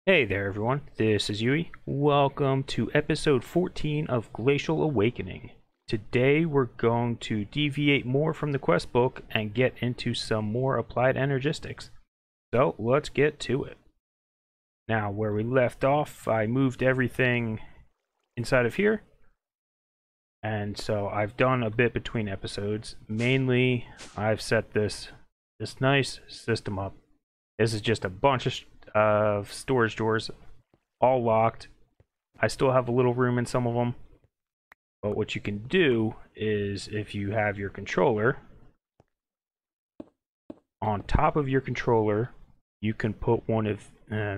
Hey there everyone, this is Yui. Welcome to episode 14 of Glacial Awakening. Today we're going to deviate more from the quest book and get into some more applied energistics. So let's get to it. Now where we left off, I moved everything inside of here. And so I've done a bit between episodes. Mainly I've set this nice system up. This is just a bunch of storage drawers, all locked. I still have a little room in some of them, but what you can do is if you have your controller, on top of your controller you can put one of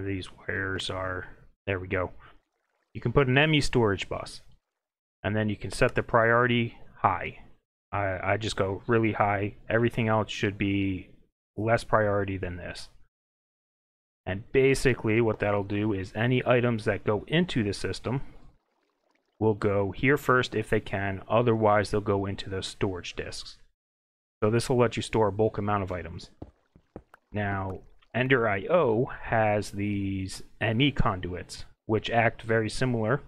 these wires are, there we go, you can put an ME storage bus, and then you can set the priority high. I just go really high. Everything else should be less priority than this. And basically what that'll do is any items that go into the system will go here first if they can, otherwise they'll go into those storage disks. So this will let you store a bulk amount of items. Now, Ender IO has these ME conduits, which act very similar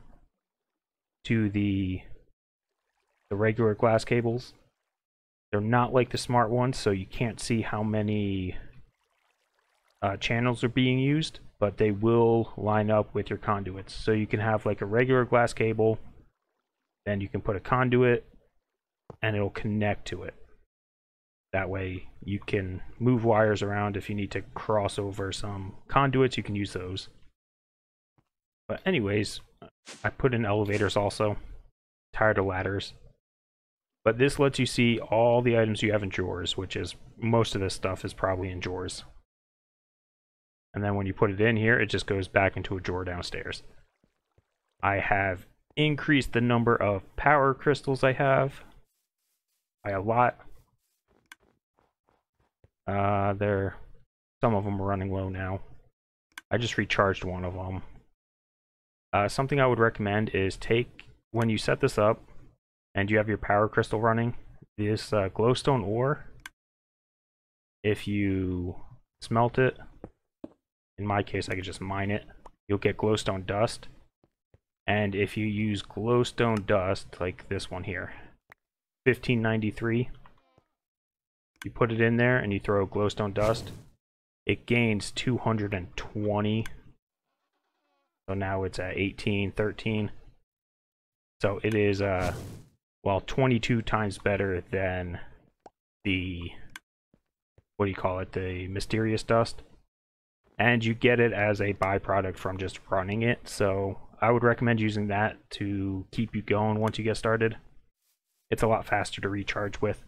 to the regular glass cables. They're not like the smart ones, so you can't see how many channels are being used, but they will line up with your conduits. So you can have like a regular glass cable, then you can put a conduit and it'll connect to it. That way you can move wires around. If you need to cross over some conduits, you can use those. But anyways, I put in elevators also. Tired of ladders. But this lets you see all the items you have in drawers, which is most of this stuff is probably in drawers. And then when you put it in here, it just goes back into a drawer downstairs. I have increased the number of power crystals I have by a lot. Some of them are running low now. I just recharged one of them. Something I would recommend is when you set this up and you have your power crystal running, this glowstone ore, if you smelt it, in my case I could just mine it, you'll get glowstone dust. And if you use glowstone dust, like this one here, 1593, you put it in there and you throw glowstone dust, it gains 220. So now it's at 18, 13. So it is, 22 times better than the, the mysterious dust. And you get it as a byproduct from just running it. So I would recommend using that to keep you going once you get started. It's a lot faster to recharge with.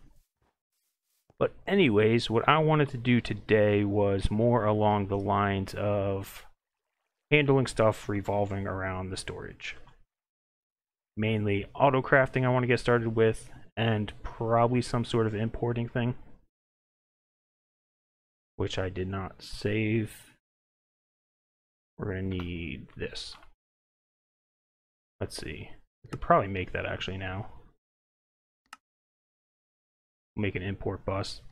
But anyways, what I wanted to do today was more along the lines of handling stuff revolving around the storage. Mainly auto crafting I want to get started with, and probably some sort of importing thing, which I did not save. We're going to need this. Let's see. We could probably make that actually now. Make an import bus.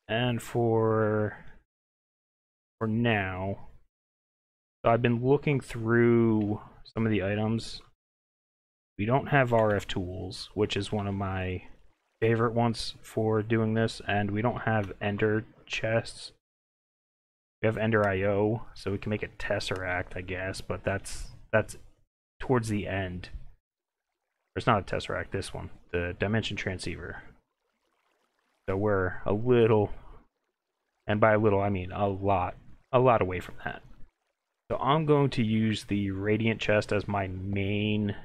And for now, so I've been looking through some of the items. We don't have RF tools, which is one of my favorite ones for doing this, and we don't have Ender chests. We have Ender IO, so we can make a Tesseract, I guess, but that's towards the end. It's not a Tesseract, this one, the Dimension Transceiver. So we're a little, and by a little I mean a lot away from that. So I'm going to use the Radiant chest as my main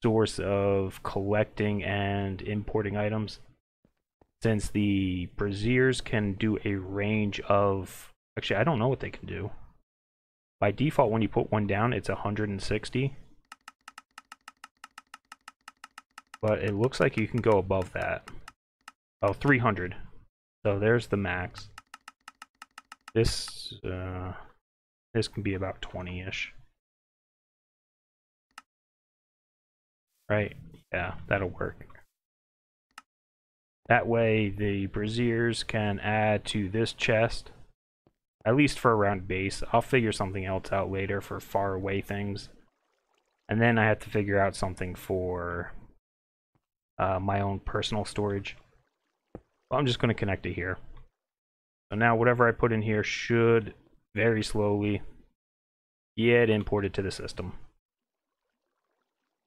source of collecting and importing items, since the braziers can do a range of, actually I don't know what they can do. By default when you put one down it's 160, but it looks like you can go above that. Oh, 300. So there's the max. This can be about 20-ish. Right? Yeah, that'll work. That way the braziers can add to this chest At least for around base. I'll figure something else out later for far away things. And then I have to figure out something for my own personal storage. Well, I'm just going to connect it here. So now whatever I put in here should very slowly get imported to the system.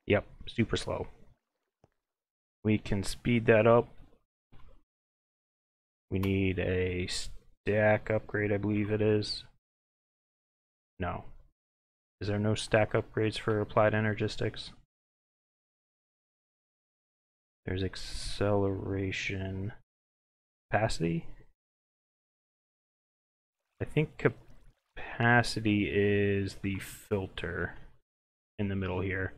Yep, super slow. We can speed that up. We need a stack upgrade, I believe it is. No. Is there no stack upgrades for applied energistics? There's acceleration. Capacity? I think capacity is the filter in the middle here.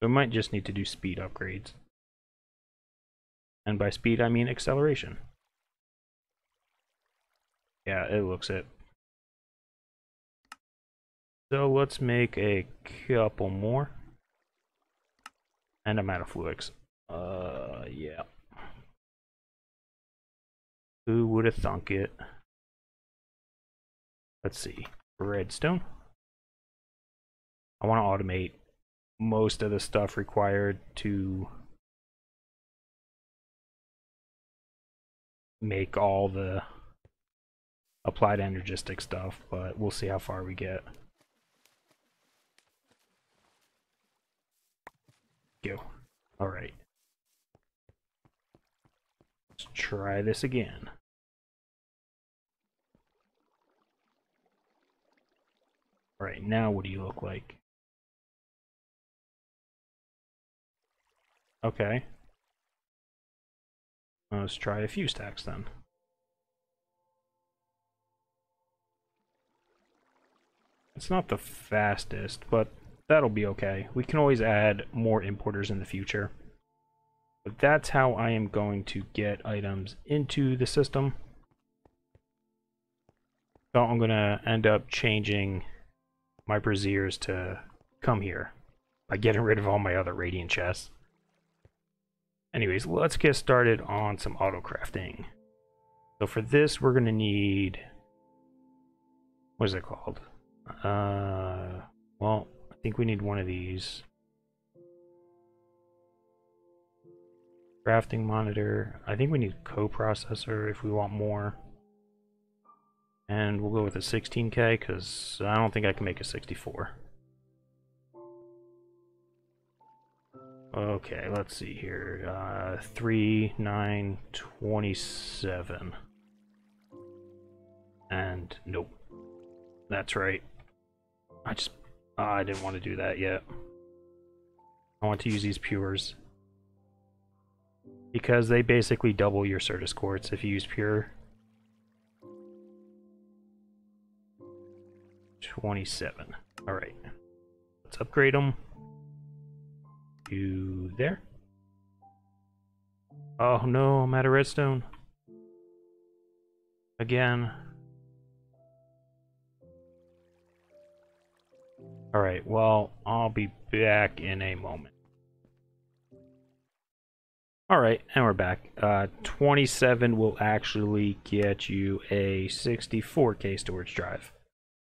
So we might just need to do speed upgrades. And by speed, I mean acceleration. Yeah, it looks it. So let's make a couple more. And I'm out of fluids. Yeah. Who would have thunk it? Let's see. Redstone. I want to automate most of the stuff required to make all the applied energistic stuff, but we'll see how far we get. Go. Alright. Let's try this again. Alright, now what do you look like? Okay. Let's try a few stacks then. It's not the fastest, but that'll be okay. We can always add more importers in the future. But that's how I am going to get items into the system. So I'm going to end up changing my braziers to come here by getting rid of all my other radiant chests. Anyways, let's get started on some auto crafting. So for this, we're going to need, what is it called? Well, I think we need one of these. Crafting monitor. I think we need coprocessor if we want more. And we'll go with a 16K because I don't think I can make a 64. Okay, let's see here. 3, 9, 27. And nope. That's right. I didn't want to do that yet. I want to use these pures. Because they basically double your Certus quartz if you use pure. 27. Alright. Let's upgrade them. To there. Oh no, I'm out of redstone. Again. Alright, well, I'll be back in a moment. Alright, and we're back. 27 will actually get you a 64K storage drive.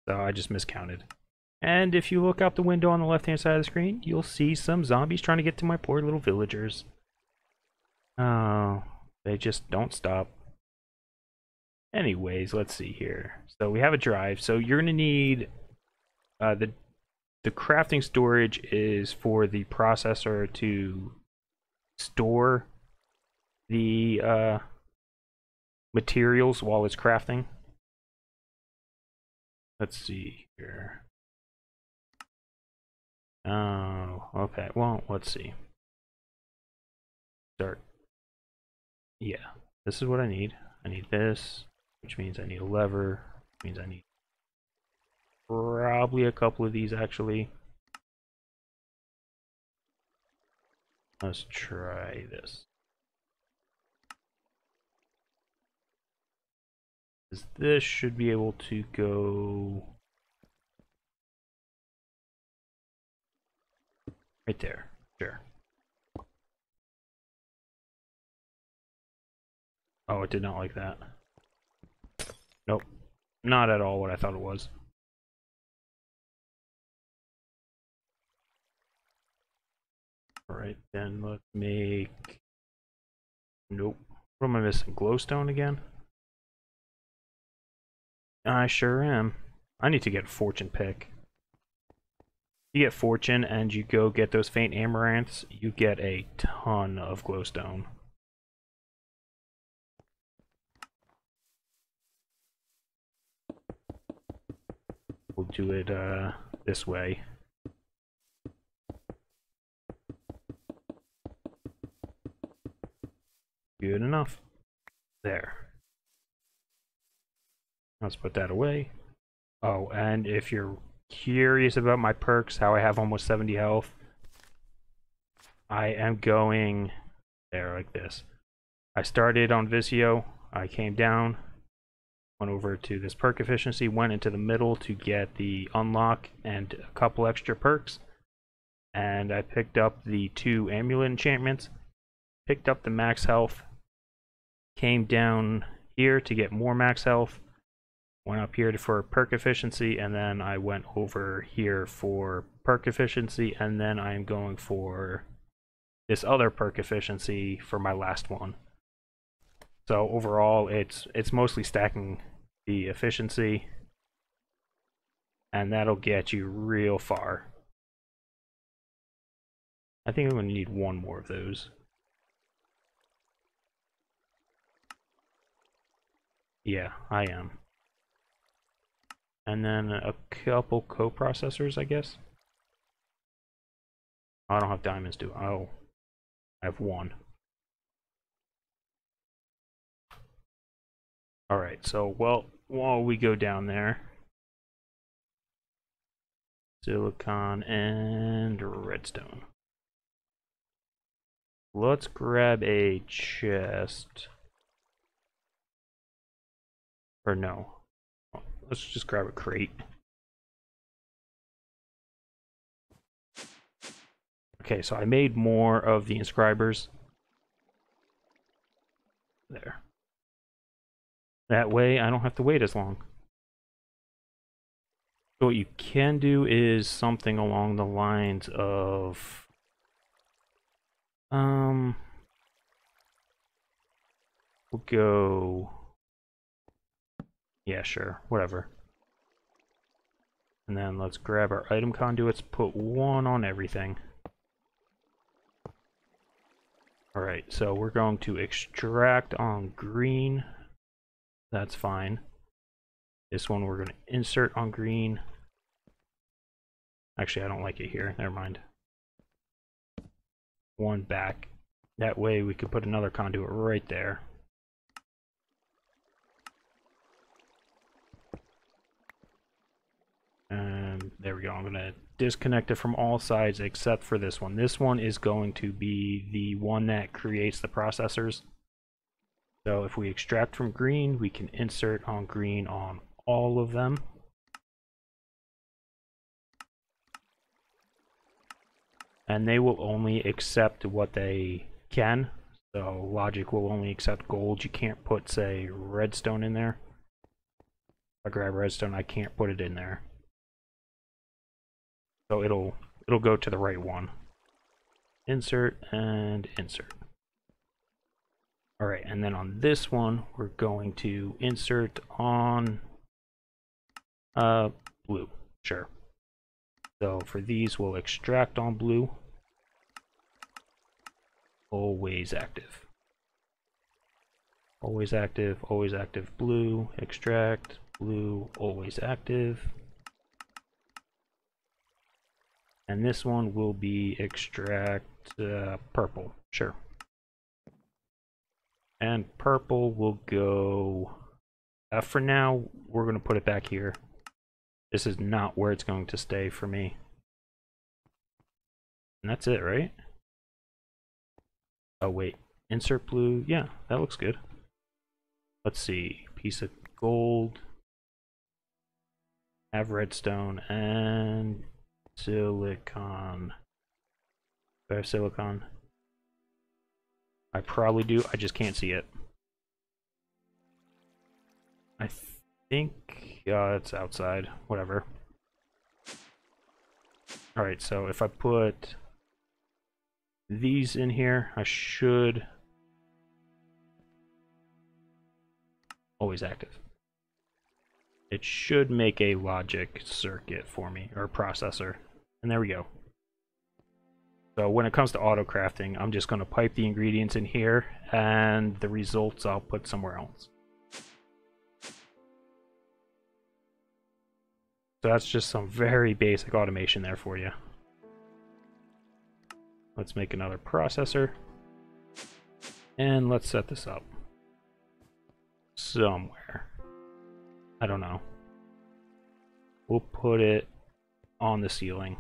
So I just miscounted. And if you look out the window on the left-hand side of the screen, you'll see some zombies trying to get to my poor little villagers. Oh, they just don't stop. Anyways, let's see here. So we have a drive. So you're going to need... the crafting storage is for the processor to store the materials while it's crafting. Let's see here. Oh, okay. Well, let's see. Start. Yeah, this is what I need. I need this, which means I need a lever, which means I need probably a couple of these actually. Let's try this. This should be able to go right there. Sure. Oh, it did not like that. Nope. not at all what I thought it was. Alright, then let's make... Nope. What am I missing? Glowstone again? I sure am. I need to get Fortune Pick. You get Fortune and you go get those faint amaranths, you get a ton of glowstone. We'll do it this way. Good enough. There. Let's put that away. Oh, and if you're curious about my perks, how I have almost 70 health, I am going there like this. I started on Visio, I came down, went over to this perk efficiency, went into the middle to get the unlock and a couple extra perks, and I picked up the 2 amulet enchantments, picked up the max health, came down here to get more max health, went up here for perk efficiency, and then I went over here for perk efficiency, and then I'm going for this other perk efficiency for my last one. So overall, it's mostly stacking the efficiency, and that'll get you real far. I think I'm going to need one more of those. Yeah, I am. And then a couple coprocessors, I guess. I don't have diamonds, do I? Oh, I have one. Alright, so, well, while we go down there, silicon and redstone. Let's grab a chest. Or no. Let's just grab a crate. Okay, so I made more of the inscribers. There. That way I don't have to wait as long. So what you can do is something along the lines of... we'll go... Yeah, sure, whatever. And then let's grab our item conduits, put one on everything. Alright, so we're going to extract on green. That's fine. This one we're going to insert on green. Actually, I don't like it here. Never mind. One back. That way we could put another conduit right there. And there we go. I'm going to disconnect it from all sides except for this one. This one is going to be the one that creates the processors. So if we extract from green, we can insert on green on all of them. And they will only accept what they can. So logic will only accept gold. You can't put, say, redstone in there. If I grab redstone, I can't put it in there. So it'll go to the right one. Insert and insert. Alright, and then on this one, we're going to insert on blue. Sure. So for these, we'll extract on blue. Always active. Always active, blue, extract, blue, always active. And this one will be extract purple, sure. And purple will go, for now, we're going to put it back here. This is not where it's going to stay for me. And that's it, right? Oh wait, insert blue, yeah, that looks good. Let's see, piece of gold, have redstone, and silicon. Do I have silicon? I probably do, I just can't see it. I think it's outside. Whatever. Alright, so if I put these in here, I should... Always active. It should make a logic circuit for me, or processor. And there we go. So when it comes to auto crafting, I'm just going to pipe the ingredients in here, and the results I'll put somewhere else. So that's just some very basic automation there for you. Let's make another processor. And let's set this up somewhere. I don't know. We'll put it on the ceiling.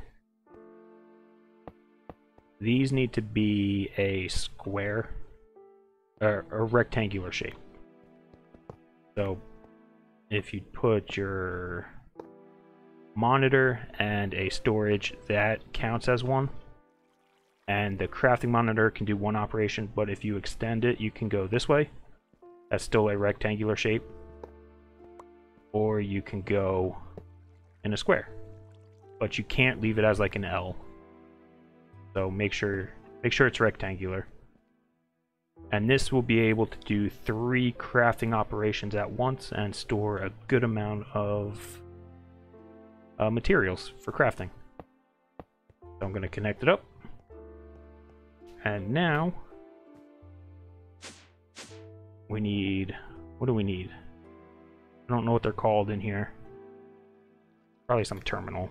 These need to be a square, or a rectangular shape. So if you put your monitor and a storage, that counts as one. And the crafting monitor can do one operation, but if you extend it, you can go this way. That's still a rectangular shape. Or you can go in a square. But you can't leave it as like an L. So make sure it's rectangular. And this will be able to do 3 crafting operations at once and store a good amount of materials for crafting. So I'm going to connect it up. And now we need, what do we need? I don't know what they're called in here. Probably some terminal.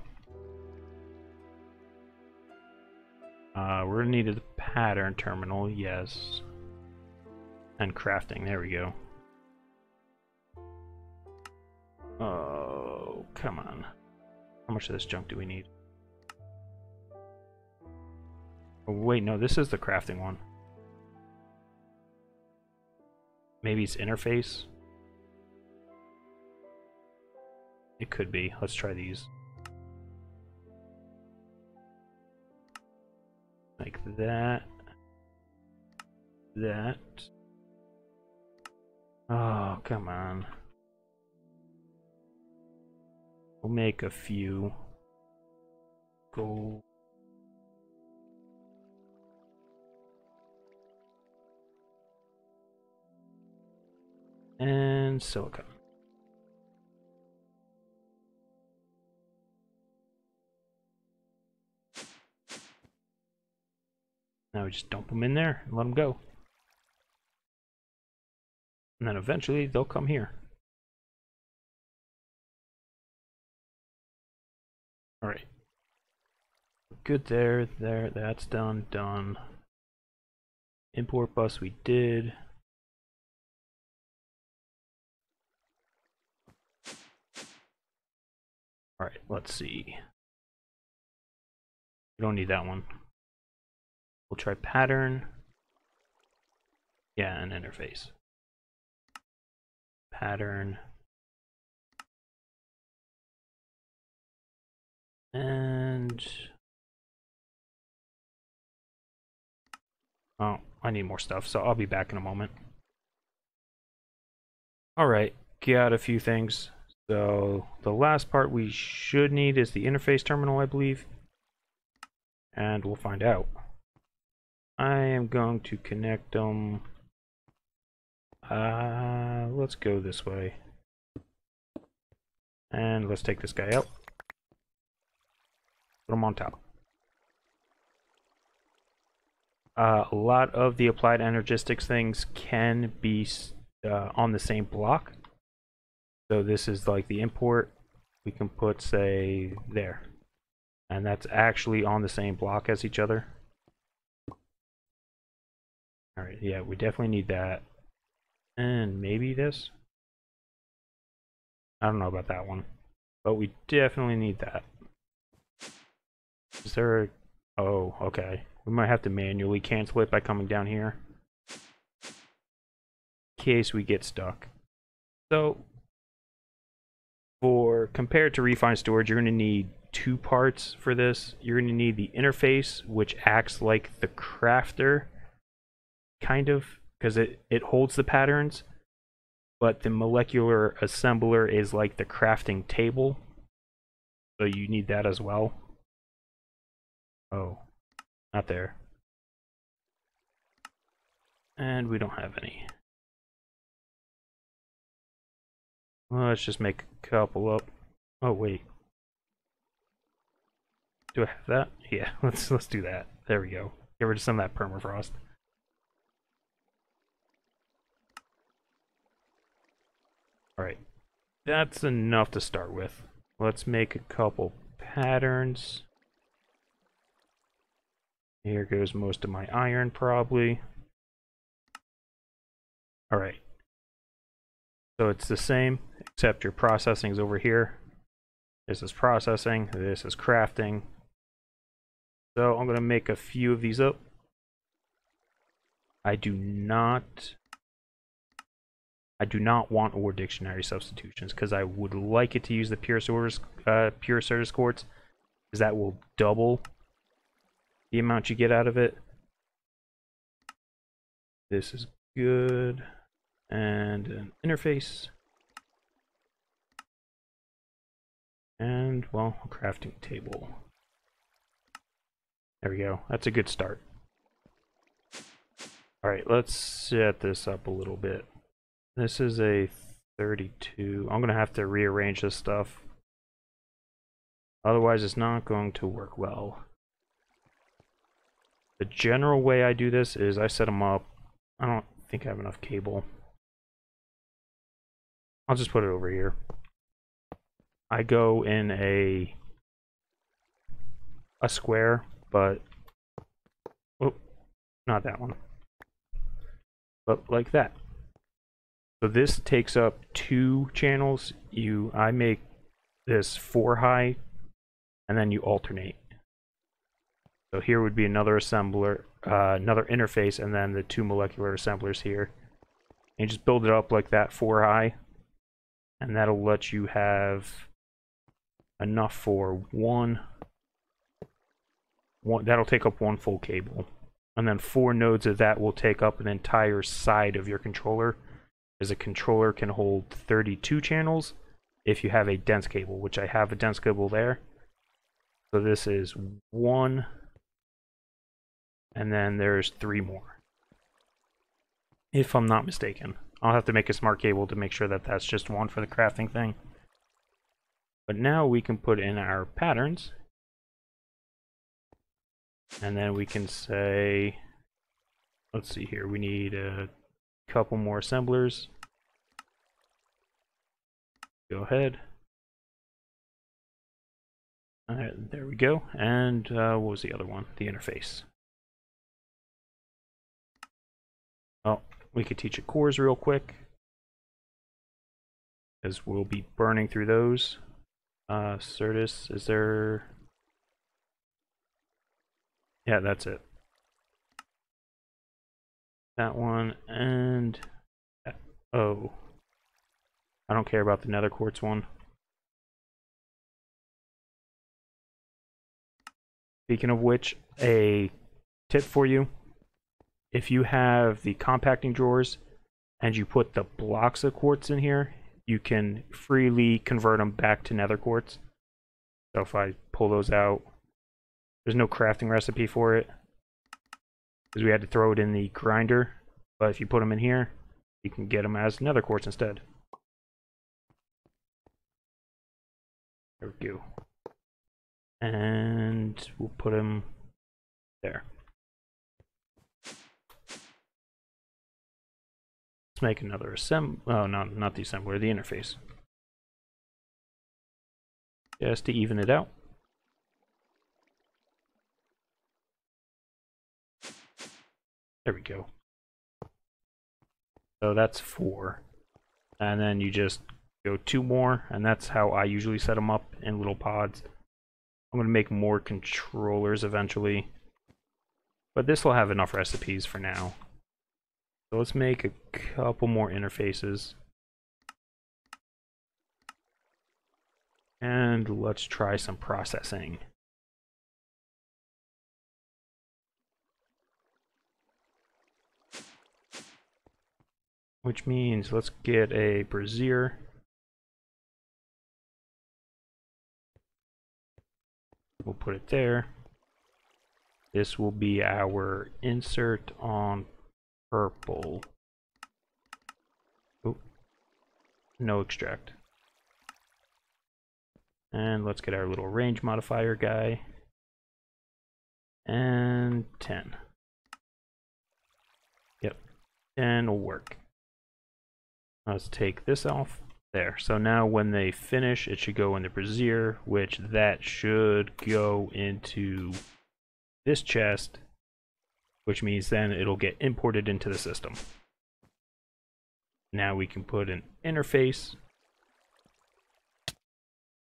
We're gonna need a pattern terminal, yes. And crafting, there we go. Oh, come on. How much of this junk do we need? Oh, wait, no, this is the crafting one. Maybe it's interface? It could be. Let's try these. Like that. That. Oh, come on. We'll make a few. Gold. And silicone. Now we just dump them in there and let them go. And then eventually they'll come here. Alright. Good there, that's done. Import bus we did. Alright, let's see. We don't need that one. We'll try pattern. Yeah, and interface. Pattern. And... oh, I need more stuff, so I'll be back in a moment. Alright, got a few things. So, the last part we should need is the interface terminal, I believe. And we'll find out. I am going to connect them. Let's go this way. And let's take this guy out. Put him on top. A lot of the applied energistics things can be on the same block. So this is like the import. We can put, say, there. And that's actually on the same block as each other. Alright, yeah, we definitely need that. And maybe this? I don't know about that one. But we definitely need that. Is there a... oh, okay. We might have to manually cancel it by coming down here. In case we get stuck. So, compared to refined storage, you're going to need 2 parts for this. You're going to need the interface, which acts like the crafter, kind of, because it holds the patterns. but the molecular assembler is like the crafting table, so you need that as well. Oh, not there. And we don't have any. Well, let's just make a couple up. Oh wait, do I have that? Yeah, let's do that. There we go. Get rid of some of that permafrost. All right, that's enough to start with. Let's make a couple patterns. Here goes most of my iron, probably. All right. So it's the same, except your processing is over here. This is processing, this is crafting. So I'm going to make a few of these up. I do not want ore dictionary substitutions because I would like it to use the pure Certus quartz, because that will double the amount you get out of it. This is good. And an interface. And, well, a crafting table. There we go. That's a good start. Alright, let's set this up a little bit. This is a 32. I'm going to have to rearrange this stuff. Otherwise, it's not going to work well. The general way I do this is I set them up. I don't think I have enough cable. I'll just put it over here. I go in a square, but oh, not that one. But like that. So this takes up 2 channels. I make this 4 high, and then you alternate. So here would be another assembler, another interface, and then the 2 molecular assemblers here. And you just build it up like that, 4 high, and that'll let you have enough for one. That'll take up 1 full cable, and then 4 nodes of that will take up an entire side of your controller, as a controller can hold 32 channels if you have a dense cable, which I have a dense cable there. So this is 1, and then there's 3 more, if I'm not mistaken. I'll have to make a smart cable to make sure that that's just 1 for the crafting thing. But now we can put in our patterns, and then we can say, let's see here, we need a couple more assemblers. Go ahead. Alright, there we go. And what was the other one? The interface. Oh, we could teach it cores real quick, because we'll be burning through those. Certus, is there... Yeah, that's it. That one, and... Oh. I don't care about the nether quartz one. Speaking of which, a tip for you. If you have the compacting drawers, and you put the blocks of quartz in here, you can freely convert them back to nether quartz. So if I pull those out, there's no crafting recipe for it, because we had to throw it in the grinder. But if you put them in here, you can get them as nether quartz instead. There we go. And we'll put them there. Let's make another oh no, not the assembler, the interface. Just to even it out. There we go. So that's 4. And then you just go 2 more, and that's how I usually set them up in little pods. I'm going to make more controllers eventually, but this will have enough recipes for now. So let's make a couple more interfaces. And let's try some processing. which means let's get a brazier. We'll put it there. This will be our insert on purple. Oh, no extract. And let's get our little range modifier guy. And 10. Yep, 10 will work. Let's take this off. There. So now when they finish, it should go in the brazier, which that should go into this chest, which means then it'll get imported into the system. Now we can put an interface.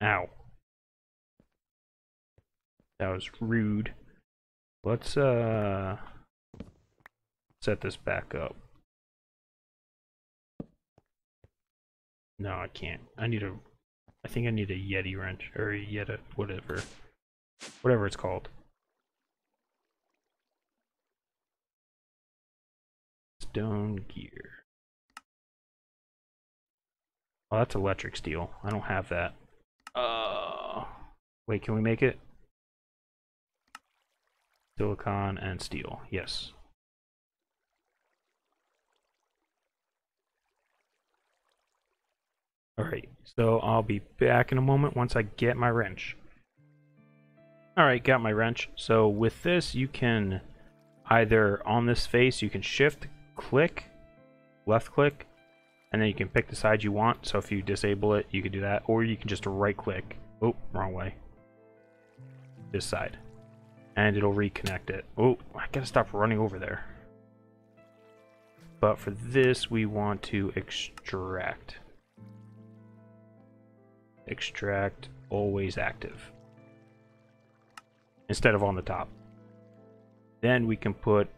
Ow. That was rude. Let's set this back up. No, I can't. I think I need a Yeti wrench, or a Yeti, whatever it's called. Stone gear. Oh, that's electric steel. I don't have that. Wait, can we make it? Silicon and steel, yes. Alright, so I'll be back in a moment once I get my wrench. Alright, got my wrench. So with this, you can either, on this face, you can shift, click, left click, and then you can pick the side you want. So if you disable it, you can do that. Or you can just right click. Oh, wrong way. This side. And it'll reconnect it. Oh, I gotta stop running over there. But for this, we want to extract. Extract, always active. Instead of on the top. Then we can put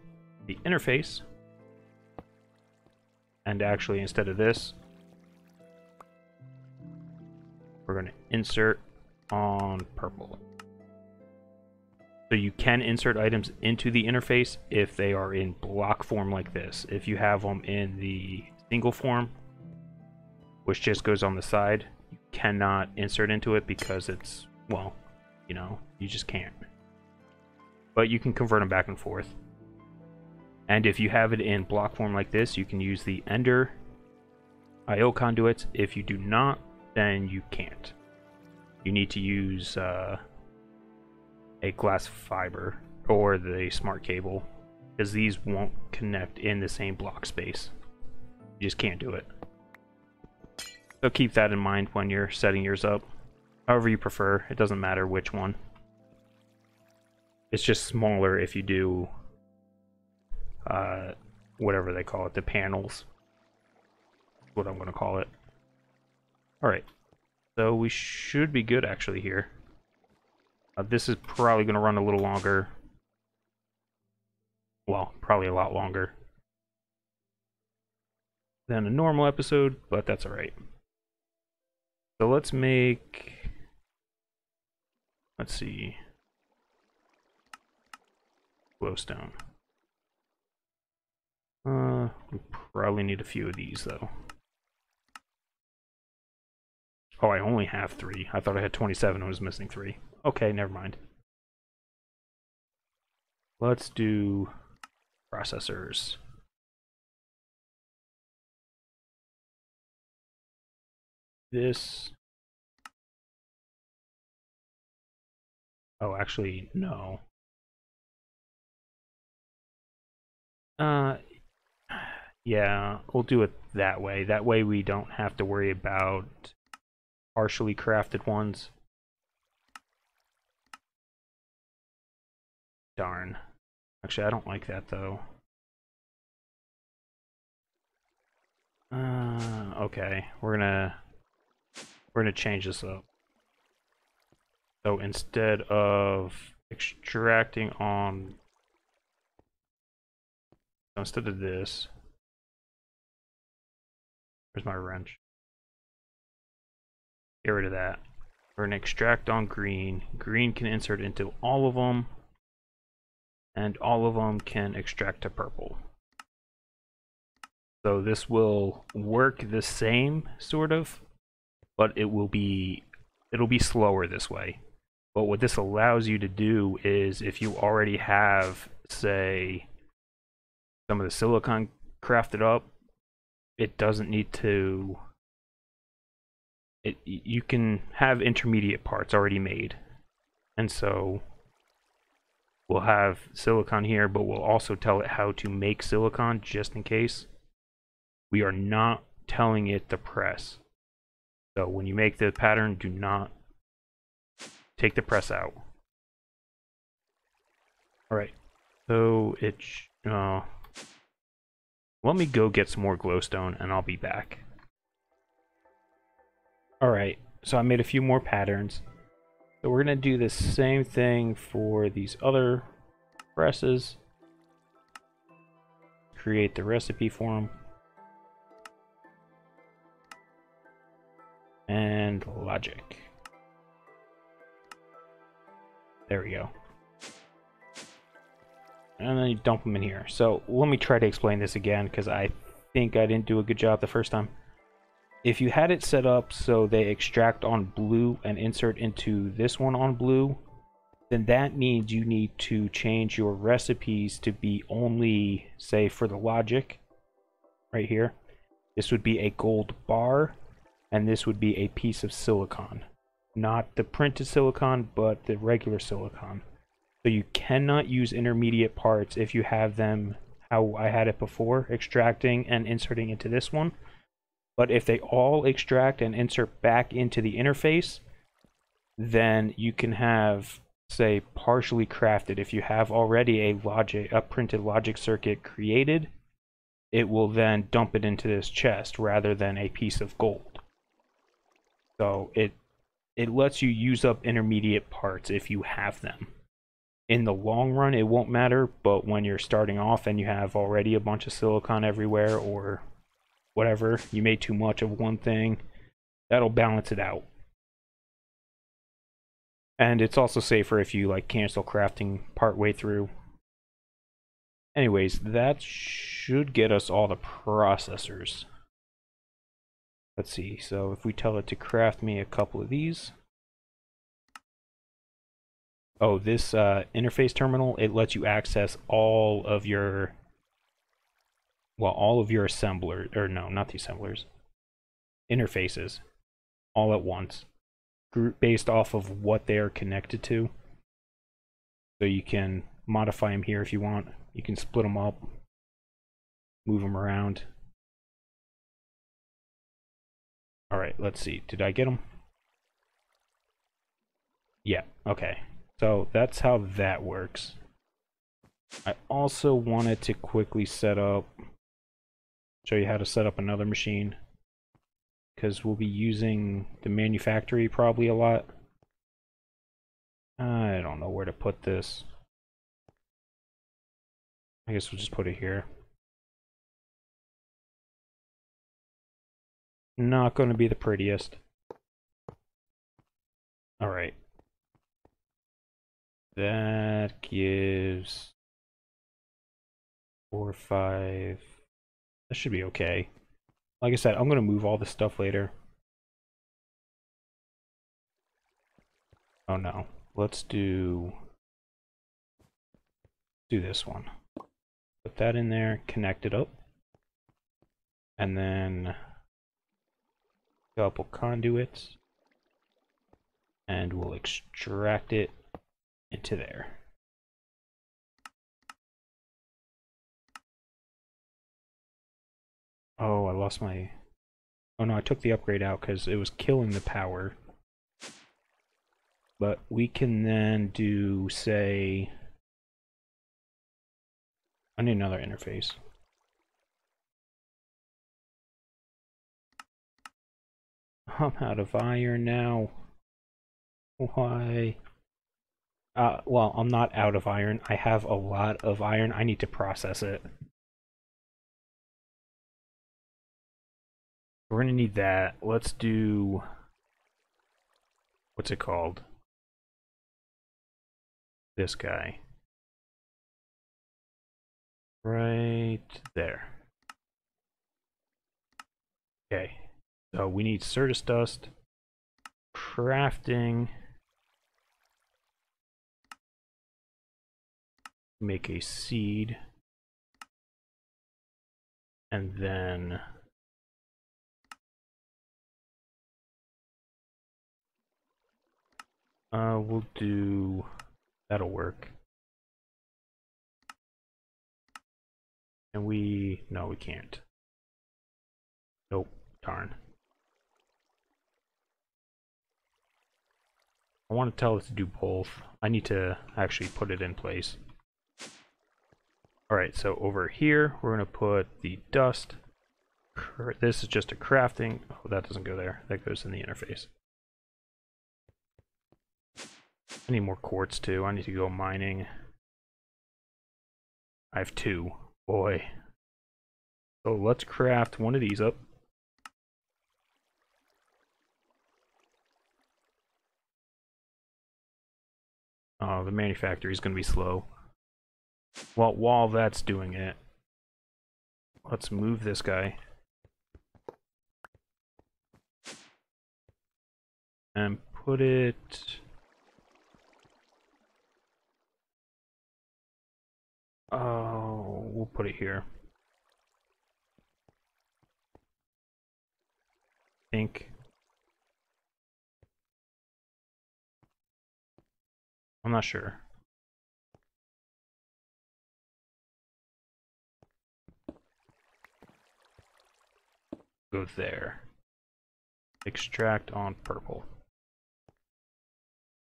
the interface. And actually, instead of this, we're going to insert on purple. So you can insert items into the interface if they are in block form like this. If you have them in the single form, which just goes on the side, you cannot insert into it because it's, well, you know, you just can't. But you can convert them back and forth. And if you have it in block form like this, you can use the Ender IO conduits. If you do not, then you can't. You need to use a glass fiber or the smart cable, because these won't connect in the same block space. You just can't do it. So keep that in mind when you're setting yours up. However you prefer, it doesn't matter which one. It's just smaller if you do whatever they call it, the panels. That's what I'm going to call it. Alright, so we should be good actually here. This is probably going to run a little longer. Well, probably a lot longer than a normal episode, but that's alright. So let's make, let's see, glowstone. We probably need a few of these though. Oh, I only have 3. I thought I had 27 and was missing 3. Okay, never mind. Let's do processors. This. Oh, actually, no. Yeah, we'll do it that way. That way we don't have to worry about partially crafted ones. Darn. Actually, I don't like that though. Okay, we're gonna change this up. So instead of extracting on, so instead of this, where's my wrench? Get rid of that. We're gonna extract on green. Green can insert into all of them, and all of them can extract to purple. So this will work the same, sort of, but it'll be slower this way. But what this allows you to do is, if you already have, say, some of the silicon crafted up, it doesn't need to... you can have intermediate parts already made. And so we'll have silicon here, but we'll also tell it how to make silicon, just in case. We are not telling it to press. So when you make the pattern, do not take the press out. Alright, so let me go get some more glowstone and I'll be back. Alright, so I made a few more patterns. So we're going to do the same thing for these other presses. Create the recipe for them. And logic. There we go. And then you dump them in here. So let me try to explain this again, because I think I didn't do a good job the first time. If you had it set up so they extract on blue and insert into this one on blue, then that means you need to change your recipes to be only, say, for the logic, right here. This would be a gold bar, and this would be a piece of silicon. Not the printed silicon, but the regular silicon. So you cannot use intermediate parts if you have them how I had it before, extracting and inserting into this one. But if they all extract and insert back into the interface, then you can have, say, partially crafted. If you have already a printed logic circuit created, it will then dump it into this chest rather than a piece of gold. So it lets you use up intermediate parts if you have them. In the long run, it won't matter, but when you're starting off and you have already a bunch of silicon everywhere, or whatever, you made too much of one thing, that'll balance it out. And it's also safer if you like cancel crafting part way through. Anyways, that should get us all the processors. Let's see, so if we tell it to craft me a couple of these. Oh, this interface terminal, it lets you access all of your, well, all of your assemblers, or no, not the assemblers, interfaces, all at once, based off of what they are connected to. So you can modify them here if you want. You can split them up, move them around. Alright, let's see. Did I get them? Yeah, okay. So that's how that works. I also wanted to quickly show you how to set up another machine, because we'll be using the manufactory probably a lot. I don't know where to put this. I guess we'll just put it here. Not going to be the prettiest. Alright. That gives 4, 5. That should be okay. Like I said, I'm going to move all this stuff later. Oh no. Let's do this one. Put that in there, connect it up. And then a couple conduits. And we'll extract it into there. Oh, I lost my... Oh no, I took the upgrade out because it was killing the power. But we can then do, say... I need another interface. I'm out of iron now. Why? Well, I'm not out of iron. I have a lot of iron. I need to process it. We're gonna need that. Let's do... What's it called? This guy. Right there. Okay, so we need Certus dust, crafting, make a seed, and then we'll do, that'll work. And no, we can't. Nope, darn. I want to tell it to do both. I need to actually put it in place. Alright, so over here, we're going to put the dust. This is just a crafting. Oh, that doesn't go there. That goes in the interface. I need more quartz too. I need to go mining. I have 2. Boy. So let's craft one of these up. Oh, the manufactory is going to be slow. Well, while that's doing it, let's move this guy. And put it... Oh, we'll put it here. I think. I'm not sure. Go there. Extract on purple.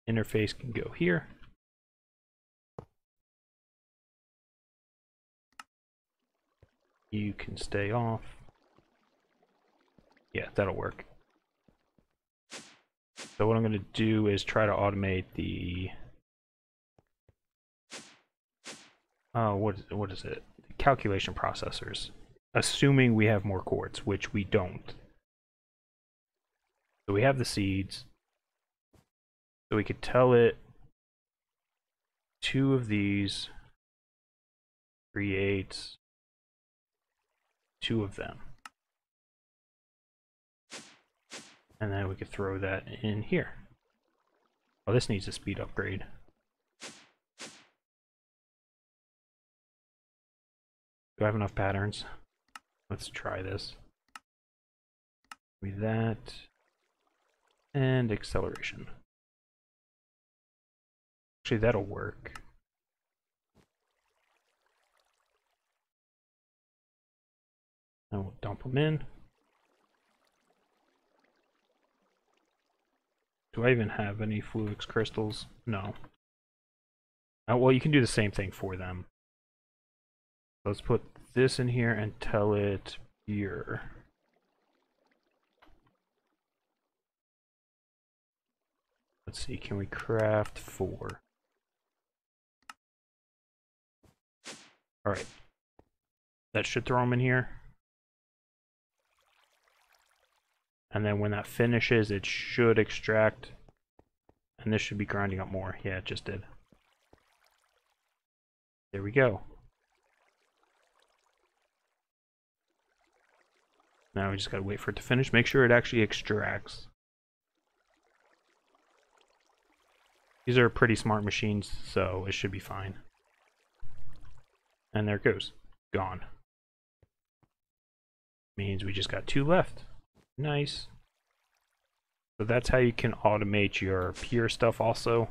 Interface can go here. You can stay off. Yeah, that'll work. So what I'm going to do is try to automate the what is it? The calculation processors. Assuming we have more quartz, which we don't. So we have the seeds. So we could tell it 2 of these creates 2 of them. And then we could throw that in here. Oh, this needs a speed upgrade. Do I have enough patterns? Let's try this. With that. And acceleration. Actually, that'll work. And we'll dump them in. Do I even have any Fluix crystals? No. Oh, well, you can do the same thing for them. Let's put this in here and tell it pure. Let's see, can we craft 4? Alright. That should throw them in here. And then when that finishes, it should extract. And this should be grinding up more. Yeah, it just did. There we go. Now we just gotta wait for it to finish. Make sure it actually extracts. These are pretty smart machines, so it should be fine. And there it goes. Gone. Means we just got 2 left. Nice. So that's how you can automate your pure stuff also.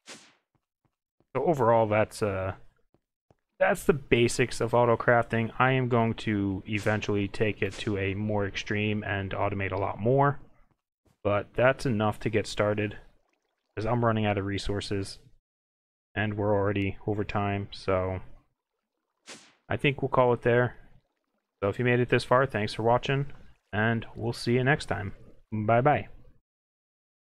So overall, that's the basics of auto crafting. I am going to eventually take it to a more extreme and automate a lot more. But that's enough to get started, because I'm running out of resources and we're already over time. So I think we'll call it there. So if you made it this far, thanks for watching, and we'll see you next time. Bye bye.